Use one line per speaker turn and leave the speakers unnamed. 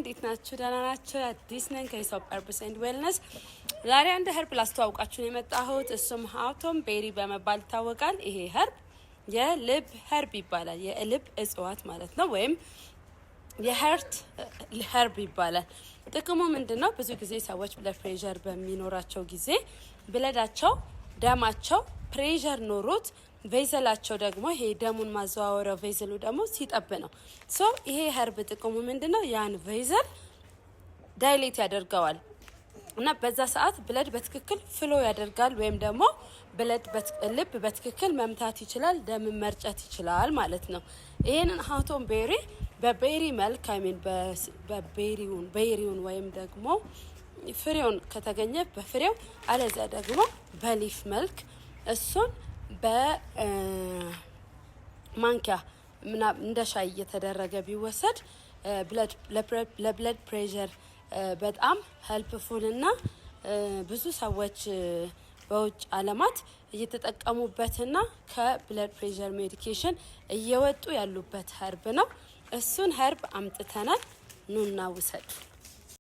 እንዴት ናችሁ? ደህና ናችሁ? አዲስ ነኝ ከሂሳብ ፐርፐስ ኤንድ ዌልነስ። ዛሬ አንድ ኸርብ ላስተዋውቃችሁ ነው የመጣሁት። እሱም ሃውቶም ቤሪ በመባል ይታወቃል። ይሄ ኸርብ የልብ ኸርብ ይባላል። የልብ እጽዋት ማለት ነው፣ ወይም የሀርት ኸርብ ይባላል። ጥቅሙ ምንድነው? ብዙ ጊዜ ሰዎች ብለድ ፕሬሸር በሚኖራቸው ጊዜ ብለዳቸው ደማቸው ፕሬሸር ኖሮት ቬዘላቸው ደግሞ ይሄ ደሙን ማዘዋወሪያው ቬዘሉ ደግሞ ሲጠብ ነው። ሶ ይሄ ኸርብ ጥቅሙ ምንድነው? ያን ቬዘል ዳይሌት ያደርገዋል እና በዛ ሰዓት ብለድ በትክክል ፍሎ ያደርጋል፣ ወይም ደግሞ ልብ በትክክል መምታት ይችላል፣ ደም መርጨት ይችላል ማለት ነው። ይሄንን ሃውቶም ቤሪ በቤሪ መልክ ቤሪውን ወይም ደግሞ ፍሬውን ከተገኘ በፍሬው አለዛ ደግሞ በሊፍ መልክ እሱን በማንኪያ እንደ ሻይ እየተደረገ ቢወሰድ ለብለድ ፕሬሸር በጣም ሄልፕፉል እና ብዙ ሰዎች በውጭ ዓለማት እየተጠቀሙበትና ከብለድ ፕሬሸር ሜዲኬሽን እየወጡ ያሉበት ኸርብ ነው። እሱን ኸርብ አምጥተናል፣ ኑና ውሰዱ።